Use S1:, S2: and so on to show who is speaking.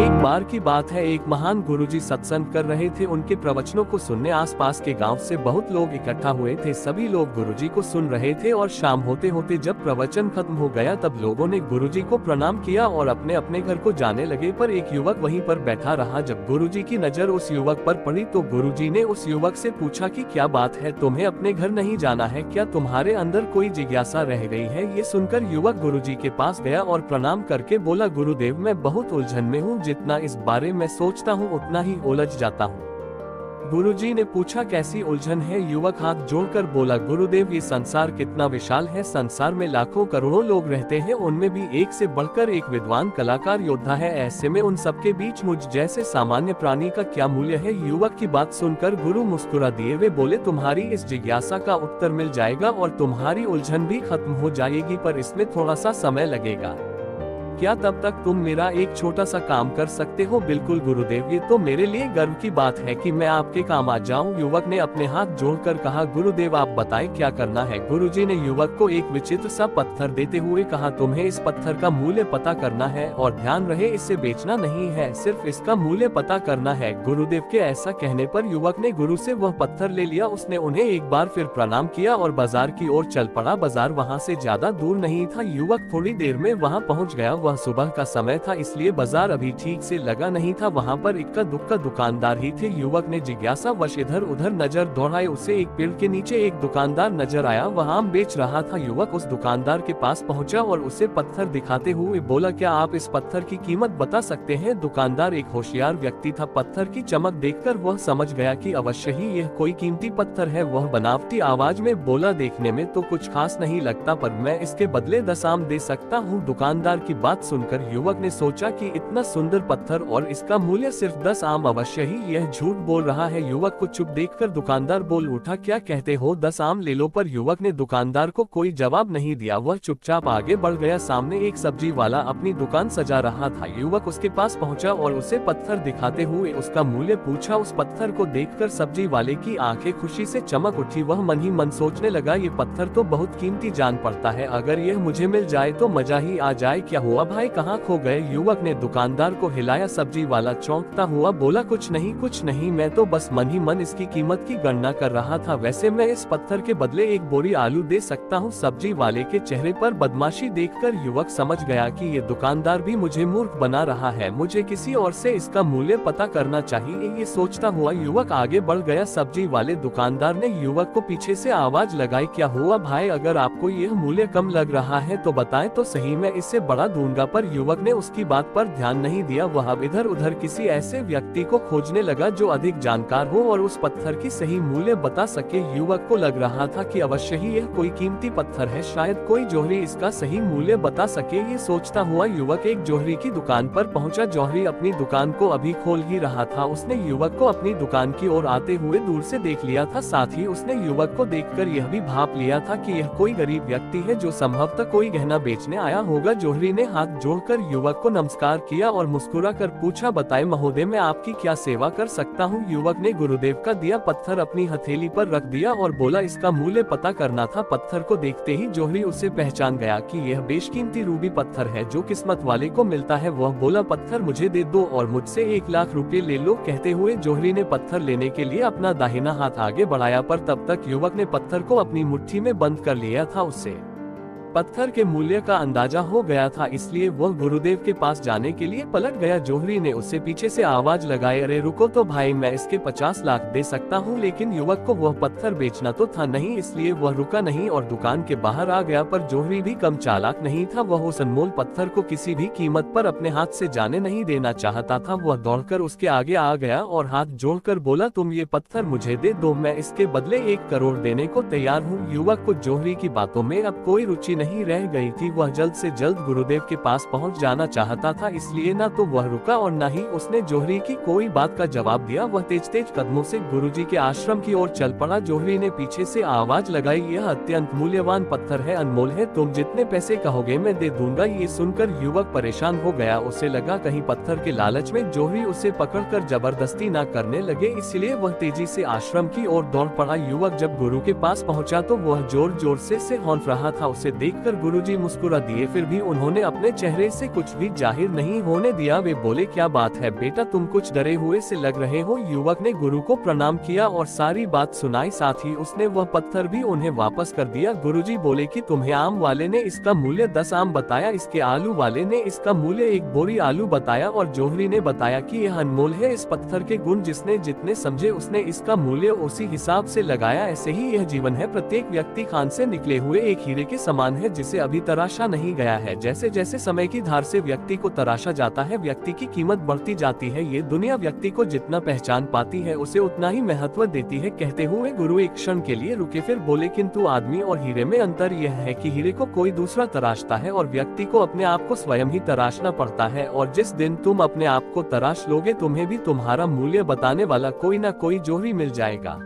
S1: एक बार की बात है, एक महान गुरुजी सत्संग कर रहे थे। उनके प्रवचनों को सुनने आसपास के गांव से बहुत लोग इकट्ठा हुए थे। सभी लोग गुरुजी को सुन रहे थे और शाम होते होते जब प्रवचन खत्म हो गया तब लोगों ने गुरुजी को प्रणाम किया और अपने अपने घर को जाने लगे। पर एक युवक वहीं पर बैठा रहा। जब गुरुजी की नजर उस युवक पर पड़ी तो गुरुजी ने उस युवक से पूछा कि क्या बात है, तुम्हें अपने घर नहीं जाना है क्या? तुम्हारे अंदर कोई जिज्ञासा रह गई है? ये सुनकर युवक गुरुजी के पास गया और प्रणाम करके बोला, गुरुदेव मैं बहुत उलझन में हूँ, जितना इस बारे में सोचता हूँ उतना ही उलझ जाता हूँ। गुरुजी ने पूछा, कैसी उलझन है? युवक हाथ जोड़कर बोला, गुरुदेव ये संसार कितना विशाल है। संसार में लाखों करोड़ों लोग रहते हैं, उनमें भी एक से बढ़कर एक विद्वान कलाकार योद्धा है। ऐसे में उन सबके बीच मुझ जैसे सामान्य प्राणी का क्या मूल्य है? युवक की बात सुनकर गुरु मुस्कुरा दिए। वे बोले, तुम्हारी इस जिज्ञासा का उत्तर मिल जाएगा और तुम्हारी उलझन भी खत्म हो जाएगी, पर इसमें थोड़ा सा समय लगेगा। क्या तब तक तुम मेरा एक छोटा सा काम कर सकते हो? बिल्कुल गुरुदेव, ये तो मेरे लिए गर्व की बात है कि मैं आपके काम आ जाऊं। युवक ने अपने हाथ जोड़कर कहा, गुरुदेव आप बताएं क्या करना है? गुरुजी ने युवक को एक विचित्र सा पत्थर देते हुए कहा, तुम्हें इस पत्थर का मूल्य पता करना है और ध्यान रहे इसे बेचना नहीं है, सिर्फ इसका मूल्य पता करना है। गुरुदेव के ऐसा कहने पर युवक ने गुरु से वह पत्थर ले लिया। उसने उन्हें एक बार फिर प्रणाम किया और बाजार की ओर चल पड़ा। बाजार वहाँ से ज्यादा दूर नहीं था। युवक थोड़ी देर में वहाँ पहुँच गया। वह सुबह का समय था, इसलिए बाजार अभी ठीक से लगा नहीं था। वहाँ पर इक्का दुक्का दुकानदार ही थे। युवक ने जिज्ञासा वश इधर उधर नजर दौड़ाई। उसे एक पेड़ के नीचे एक दुकानदार नजर आया, वह आम बेच रहा था। युवक उस दुकानदार के पास पहुँचा और उसे पत्थर दिखाते हुए बोला, क्या आप इस पत्थर की कीमत बता सकते हैं? दुकानदार एक होशियार व्यक्ति था। पत्थर की चमक देखकर वह समझ गया कि अवश्य ही यह कोई कीमती पत्थर है। वह बनावटी आवाज में बोला, देखने में तो कुछ खास नहीं लगता, पर मैं इसके बदले 10 आम दे सकता हूँ। दुकानदार की बात सुनकर युवक ने सोचा कि इतना सुंदर पत्थर और इसका मूल्य सिर्फ 10 आम, अवश्य ही यह झूठ बोल रहा है। युवक को चुप देखकर दुकानदार बोल उठा, क्या कहते हो, 10 आम ले लो। पर युवक ने दुकानदार को कोई जवाब नहीं दिया। वह चुपचाप आगे बढ़ गया। सामने एक सब्जी वाला अपनी दुकान सजा रहा था। युवक उसके पास पहुंचा और उसे पत्थर दिखाते हुए उसका मूल्य पूछा। उस पत्थर को देखकर सब्जी वाले की आंखें खुशी से चमक उठी। वह मन ही मन सोचने लगा, ये पत्थर तो बहुत कीमती जान पड़ता है, अगर यह मुझे मिल जाए तो मजा ही आ जाए। क्या हुआ भाई, कहाँ खो गए? युवक ने दुकानदार को हिलाया। सब्जी वाला चौंकता हुआ बोला, कुछ नहीं, मैं तो बस मन ही मन इसकी कीमत की गणना कर रहा था। वैसे मैं इस पत्थर के बदले एक बोरी आलू दे सकता हूँ। सब्जी वाले के चेहरे पर बदमाशी देखकर युवक समझ गया कि ये दुकानदार भी मुझे मूर्ख बना रहा है, मुझे किसी और से इसका मूल्य पता करना चाहिए। ये सोचता हुआ युवक आगे बढ़ गया। सब्जी वाले दुकानदार ने युवक को पीछे से आवाज लगाई, क्या हुआ भाई, अगर आपको यह मूल्य कम लग रहा है तो बताएं तो सही, मैं इससे बढ़ा दूंगा। पर युवक ने उसकी बात पर ध्यान नहीं दिया। वह अब इधर उधर किसी ऐसे व्यक्ति को खोजने लगा जो अधिक जानकार हो और उस पत्थर की सही मूल्य बता सके। युवक को लग रहा था कि अवश्य ही यह कोई कीमती पत्थर है, शायद कोई जौहरी इसका सही मूल्य बता सके। ये सोचता हुआ युवक एक जौहरी की दुकान पर पहुंचा। जौहरी अपनी दुकान को अभी खोल ही रहा था। उसने युवक को अपनी दुकान की ओर आते हुए दूर से देख लिया था। साथ ही उसने युवक को देखकर यह भी भाप लिया था कि यह कोई गरीब व्यक्ति है जो संभवतः कोई गहना बेचने आया होगा। जौहरी ने हाथ जोड़कर युवक को नमस्कार किया और मुस्कुरा कर पूछा, बताएं महोदय मैं आपकी क्या सेवा कर सकता हूँ? युवक ने गुरुदेव का दिया पत्थर अपनी हथेली पर रख दिया और बोला, इसका मूल्य पता करना था। पत्थर को देखते ही जौहरी उसे पहचान गया कि यह बेशकीमती रूबी पत्थर है जो किस्मत वाले को मिलता है। वह बोला, पत्थर मुझे दे दो और मुझसे 1 लाख रुपए ले लो। कहते हुए जौहरी ने पत्थर लेने के लिए अपना दाहिना हाथ आगे बढ़ाया, पर तब तक युवक ने पत्थर को अपनी मुट्ठी में बंद कर लिया था। उससे पत्थर के मूल्य का अंदाजा हो गया था, इसलिए वह गुरुदेव के पास जाने के लिए पलट गया। जौहरी ने उससे पीछे से आवाज लगाई, अरे रुको तो भाई, मैं इसके 50 लाख दे सकता हूँ। लेकिन युवक को वह पत्थर बेचना तो था नहीं, इसलिए वह रुका नहीं और दुकान के बाहर आ गया। पर जौहरी भी कम चालाक नहीं था। वह उस अनमोल पत्थर को किसी भी कीमत पर अपने हाथ से जाने नहीं देना चाहता था। वह दौड़कर उसके आगे आ गया और हाथ जोड़कर बोला, तुम ये पत्थर मुझे दे दो, मैं इसके बदले 1 करोड़ देने को तैयार हूँ। युवक को जौहरी की बातों में अब कोई रुचि नहीं रह गई थी। वह जल्द से जल्द गुरुदेव के पास पहुंच जाना चाहता था, इसलिए न तो वह रुका और न ही उसने जौहरी की कोई बात का जवाब दिया। वह तेज तेज कदमों से गुरुजी के आश्रम की ओर चल पड़ा। जौहरी ने पीछे से आवाज लगाई, यह अत्यंत मूल्यवान पत्थर है, अनमोल है, तुम जितने पैसे कहोगे मैं दे दूंगा। ये सुनकर युवक परेशान हो गया। उसे लगा कहीं पत्थर के लालच में जौहरी उसे पकड़कर जबरदस्ती न करने लगे, इसलिए वह तेजी से आश्रम की ओर दौड़ पड़ा। युवक जब गुरु के पास पहुंचा तो वह जोर जोर से हौंफ रहा था। उसे देख देखकर गुरुजी मुस्कुरा दिए, फिर भी उन्होंने अपने चेहरे से कुछ भी जाहिर नहीं होने दिया। वे बोले, क्या बात है बेटा, तुम कुछ डरे हुए से लग रहे हो। युवक ने गुरु को प्रणाम किया और सारी बात सुनाई, साथ ही उसने वह पत्थर भी उन्हें वापस कर दिया। गुरुजी बोले कि तुम्हें आम वाले ने इसका मूल्य 10 आम बताया, इसके आलू वाले ने इसका मूल्य 1 बोरी आलू बताया और जोहरी ने बताया कि यह अनमोल है। इस पत्थर के गुण जिसने जितने समझे उसने इसका मूल्य उसी हिसाब से लगाया। ऐसे ही यह जीवन है, प्रत्येक व्यक्ति खान से निकले हुए एक हीरे के समान है जिसे अभी तराशा नहीं गया है। जैसे जैसे समय की धार से व्यक्ति को तराशा जाता है, व्यक्ति की कीमत बढ़ती जाती है। ये दुनिया व्यक्ति को जितना पहचान पाती है उसे उतना ही महत्व देती है। कहते हुए गुरु एक क्षण के लिए रुके, फिर बोले, किंतु आदमी और हीरे में अंतर यह है कि हीरे को कोई दूसरा तराशता है और व्यक्ति को अपने आप को स्वयं ही तराशना पड़ता है। और जिस दिन तुम अपने आप को तराश लोगे, तुम्हें भी तुम्हारा मूल्य बताने वाला कोई ना कोई जोहरी मिल जाएगा।